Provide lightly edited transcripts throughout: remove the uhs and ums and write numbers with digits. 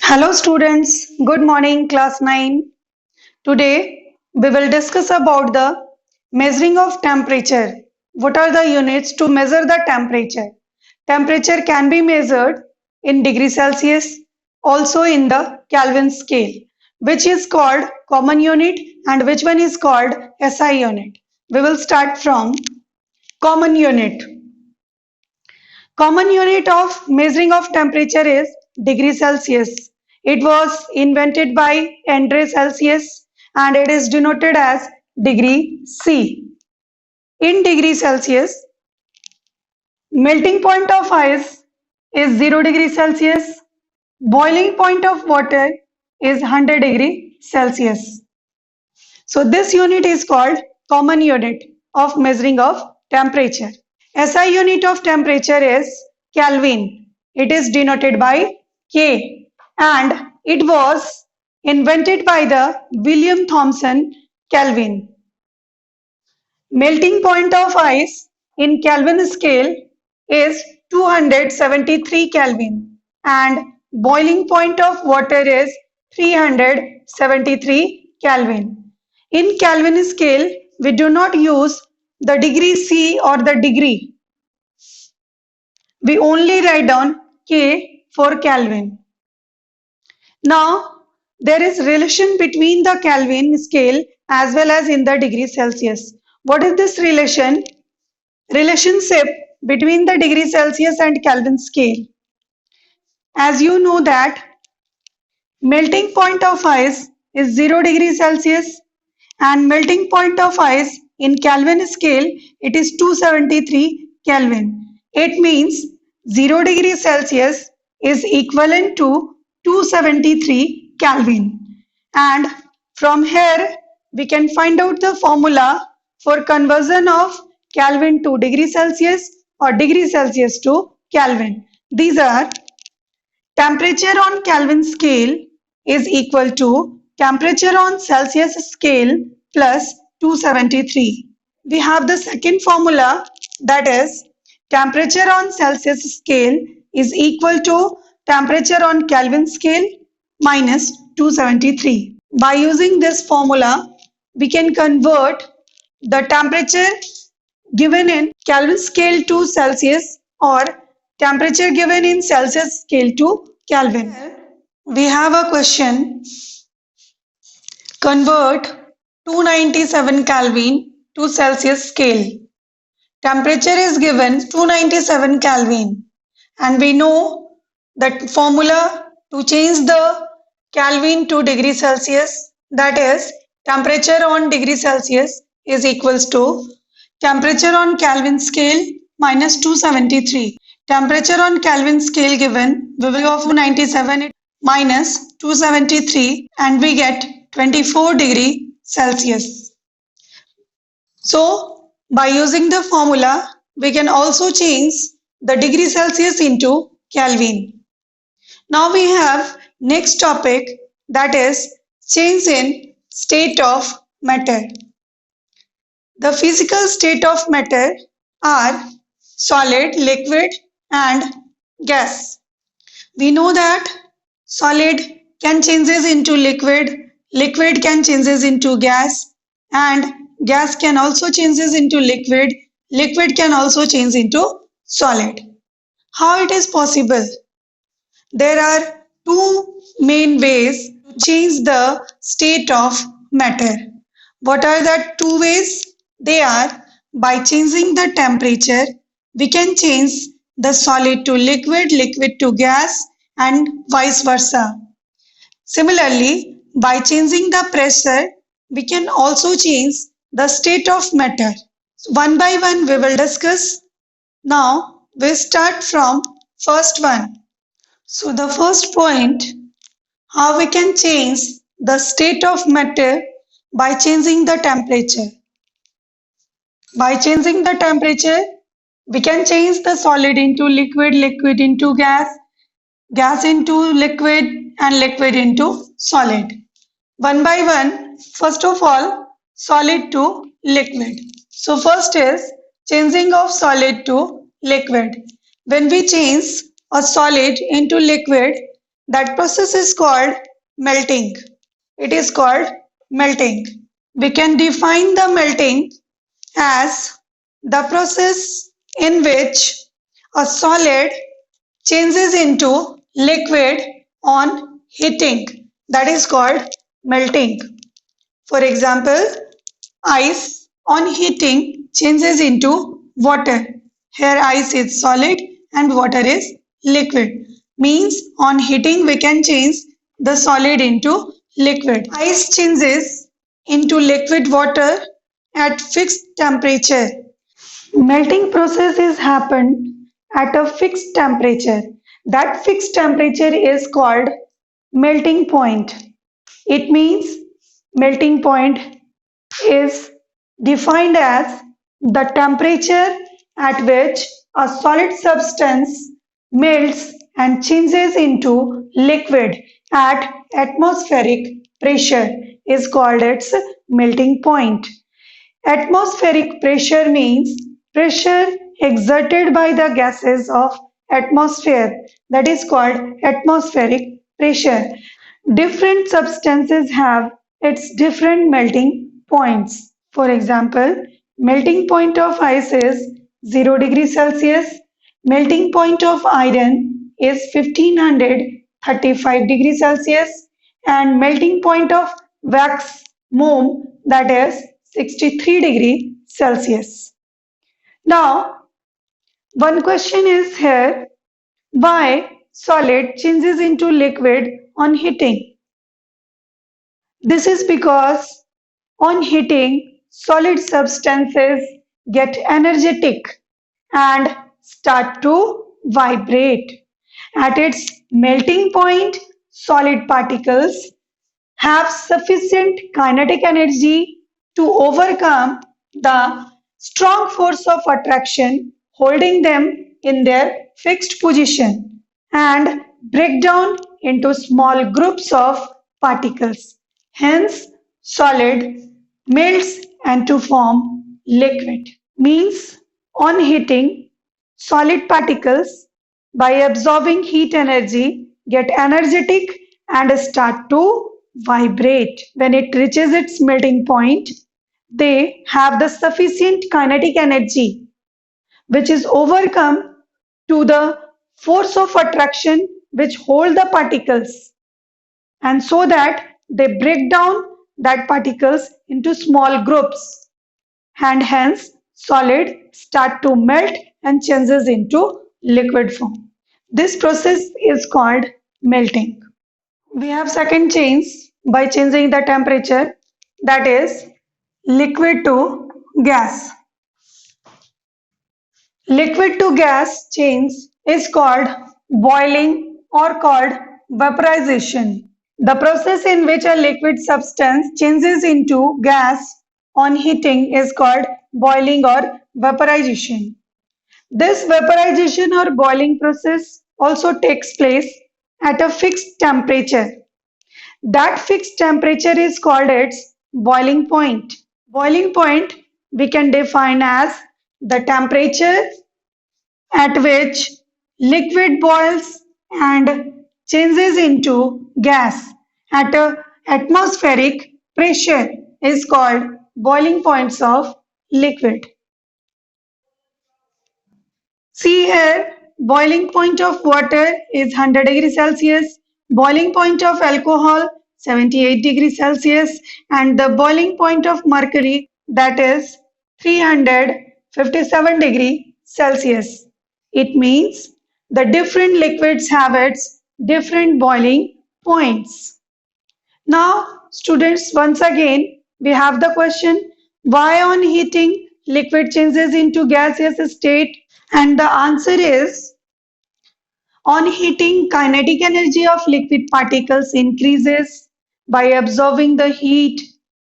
Hello students, good morning class 9. Today we will discuss about the measuring of temperature. What are the units to measure the temperature? Temperature can be measured in degree Celsius, also in the Kelvin scale, which is called common unit and which one is called SI unit. We will start from common unit. Common unit of measuring of temperature is degree Celsius. It was invented by Andre Celsius and it is denoted as degree C. In degree Celsius, melting point of ice is 0 degree Celsius. Boiling point of water is 100 degree Celsius. So this unit is called common unit of measuring of temperature. SI unit of temperature is Kelvin. It is denoted by K and it was invented by the William Thomson Kelvin. Melting point of ice in Kelvin scale is 273 Kelvin and boiling point of water is 373 Kelvin. In Kelvin scale, we do not use the degree C or the degree. We only write down K for Kelvin. Now, there is relation between the Kelvin scale as well as in the degree Celsius. What is this relation? Relationship between the degree Celsius and Kelvin scale. As you know that melting point of ice is 0 degree Celsius and melting point of ice in Kelvin scale it is 273 Kelvin. It means 0 degree Celsius is equivalent to 273 Kelvin. And from here we can find out the formula for conversion of Kelvin to degree Celsius or degree Celsius to Kelvin. These are temperature on Kelvin scale is equal to temperature on Celsius scale plus 273. We have the second formula, that is temperature on Celsius scale is equal to temperature on Kelvin scale minus 273. By using this formula, we can convert the temperature given in Kelvin scale to Celsius or temperature given in Celsius scale to Kelvin. We have a question. Convert 297 Kelvin to Celsius scale. Temperature is given 297 Kelvin and we know that formula to change the Kelvin to degree Celsius, that is temperature on degree Celsius is equals to temperature on Kelvin scale minus 273. Temperature on Kelvin scale given, we will go for 97 minus 273 and we get 24 degree Celsius. So by using the formula, we can also change the degree Celsius into Kelvin. Now we have next topic, that is change in state of matter. The physical state of matter are solid, liquid and gas. We know that solid can changes into liquid, liquid can changes into gas and gas can also changes into liquid, liquid can also change into solid. How it is possible? There are two main ways to change the state of matter. What are the two ways? They are by changing the temperature, we can change the solid to liquid, liquid to gas and vice versa. Similarly, by changing the pressure, we can also change the state of matter. One by one we will discuss. Now we start from first one. So the first point, how we can change the state of matter by changing the temperature. By changing the temperature, we can change the solid into liquid, liquid into gas, gas into liquid and liquid into solid. One by one, first of all, solid to liquid. So first is changing of solid to liquid. When we change a solid into liquid, That process is called melting. It is called melting. We can define the melting as the process in which a solid changes into liquid on heating. That is called melting. For example, ice on heating changes into water. Here ice is solid and water is liquid. Means on heating we can change the solid into liquid. Ice changes into liquid water at fixed temperature. Melting process is happened at a fixed temperature. That fixed temperature is called melting point. It means melting point is defined as the temperature at which a solid substance melts and changes into liquid at atmospheric pressure is called its melting point. Atmospheric pressure means pressure exerted by the gases of atmosphere, that is called atmospheric pressure. Different substances have its different melting points. For example, melting point of ice is 0 degree Celsius, melting point of iron is 1535 degree Celsius, and melting point of wax mold, that is 63 degree Celsius. Now, one question is here, why solid changes into liquid on heating? This is because on heating, solid substances get energetic and start to vibrate. At its melting point, solid particles have sufficient kinetic energy to overcome the strong force of attraction holding them in their fixed position and break down into small groups of particles. Hence, solid melts and to form liquid. Means on heating, solid particles by absorbing heat energy get energetic and start to vibrate. When it reaches its melting point, they have the sufficient kinetic energy which is overcome to the force of attraction which hold the particles, and so that they break down that particles into small groups, and hence solid start to melt and changes into liquid form. This process is called melting. We have second change by changing the temperature, that is liquid to gas. Liquid to gas change is called boiling or called vaporization. The process in which a liquid substance changes into gas on heating is called boiling or vaporization. This vaporization or boiling process also takes place at a fixed temperature. That fixed temperature is called its boiling point. Boiling point we can define as the temperature at which liquid boils and changes into gas at a atmospheric pressure is called boiling points of liquid. See here, boiling point of water is 100 degrees Celsius, boiling point of alcohol 78 degrees Celsius, and the boiling point of mercury, that is 357 degrees Celsius. It means the different liquids have its different boiling points. Now, students, once again, we have the question, why on heating liquid changes into gaseous state? And the answer is, on heating, kinetic energy of liquid particles increases by absorbing the heat,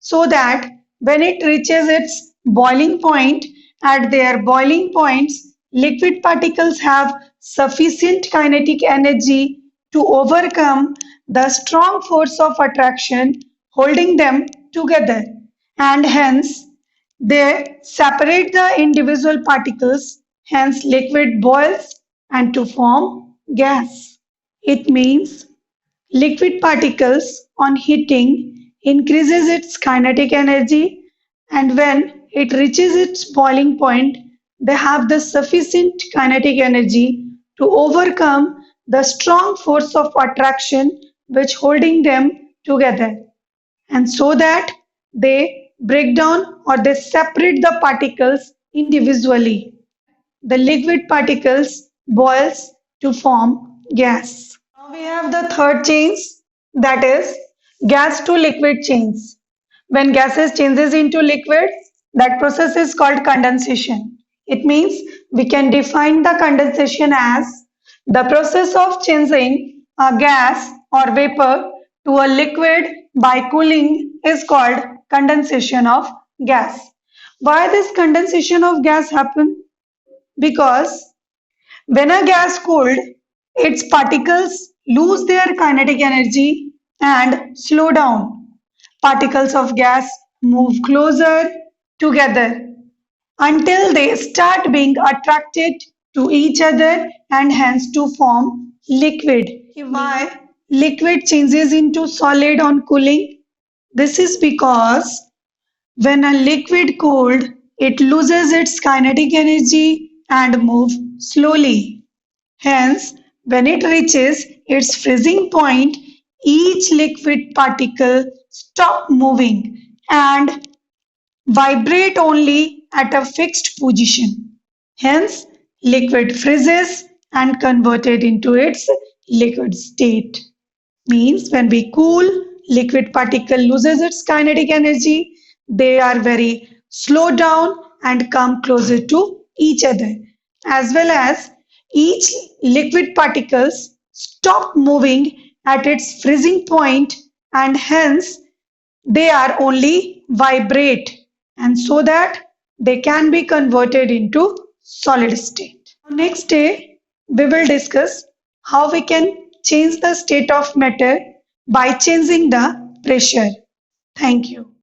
so that when it reaches its boiling point, at their boiling points, liquid particles have sufficient kinetic energy to overcome the strong force of attraction holding them together, and hence they separate the individual particles, hence liquid boils and to form gas. It means Liquid particles on heating increases its kinetic energy, and when it reaches its boiling point, they have the sufficient kinetic energy to overcome the strong force of attraction which holding them together, and so that they break down or they separate the particles individually. The liquid particles boils to form gas. Now we have the third change, that is gas to liquid change. When gases changes into liquid, that process is called condensation. It means we can define the condensation as the process of changing a gas or vapor to a liquid by cooling is called condensation of gas. Why this condensation of gas happen? Because when a gas cooled, its particles lose their kinetic energy and slow down. Particles of gas move closer together until they start being attracted to each other and hence to form liquid. Why liquid changes into solid on cooling? This is because when a liquid cooled, it loses its kinetic energy and moves slowly. Hence, when it reaches its freezing point, each liquid particle stop moving and vibrate only at a fixed position. Hence, liquid freezes and converted into its liquid state. Means when we cool, liquid particle loses its kinetic energy. They are very slow down and come closer to each other, as well as each liquid particles stop moving at its freezing point, and hence they are only vibrate, and so that they can be converted into solid state. Next day, we will discuss how we can change the state of matter by changing the pressure. Thank you.